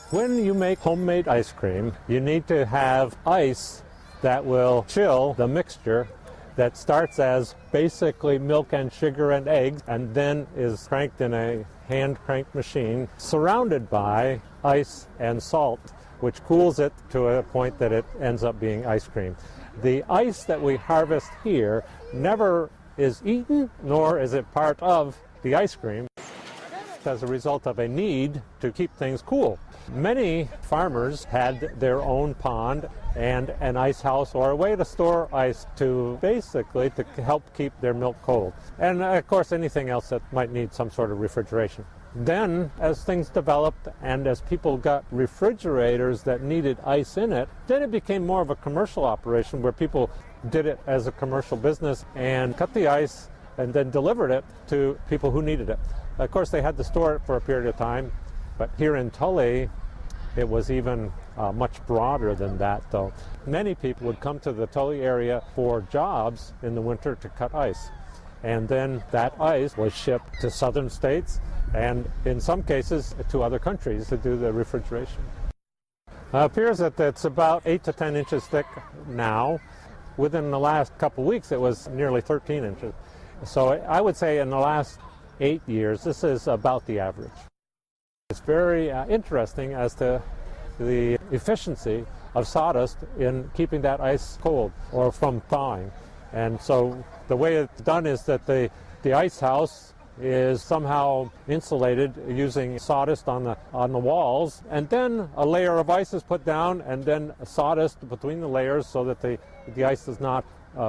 When you make homemade ice cream, you need to have ice that will chill the mixture that starts as basically milk and sugar and eggs and then is cranked in a hand crank machine surrounded by ice and salt, which cools it to a point that it ends up being ice cream. The ice that we harvest here never is eaten, nor is it part of the ice cream, as a result of a need to keep things cool. Many farmers had their own pond and an ice house or a way to store ice to basically to help keep their milk cold. And of course anything else that might need some sort of refrigeration. Then as things developed and as people got refrigerators that needed ice in it, then it became more of a commercial operation where people did it as a commercial business and cut the ice and then delivered it to people who needed it. Of course, they had to store it for a period of time, but here in Tully, it was even much broader than that, though. Many people would come to the Tully area for jobs in the winter to cut ice. And then that ice was shipped to southern states and in some cases to other countries to do the refrigeration. It appears that it's about 8 to 10 inches thick now. Within the last couple weeks, it was nearly 13 inches. So I would say in the last 8 years, this is about the average. It's very interesting as to the efficiency of sawdust in keeping that ice cold or from thawing. And so the way it's done is that the ice house is somehow insulated using sawdust on the walls, and then a layer of ice is put down and then sawdust between the layers so that the ice does not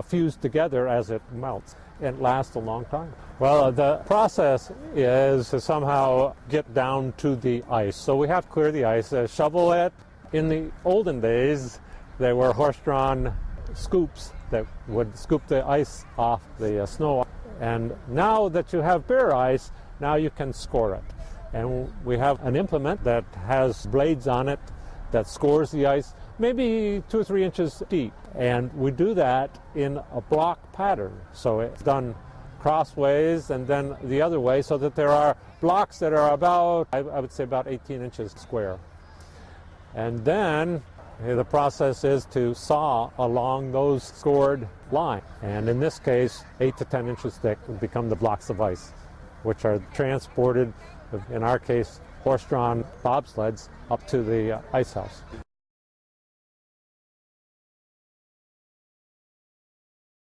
fuse together as it melts. It lasts a long time. Well, the process is to somehow get down to the ice. So we have to clear the ice, shovel it. In the olden days, there were horse-drawn scoops that would scoop the ice off the snow. And now that you have bare ice, now you can score it. And we have an implement that has blades on it that scores the ice, maybe 2 or 3 inches deep. And we do that in a block pattern. So it's done crossways and then the other way so that there are blocks that are about, I would say about 18 inches square. And then the process is to saw along those scored lines. And in this case, 8 to 10 inches thick would become the blocks of ice, which are transported, in our case, horse-drawn bobsleds up to the ice house.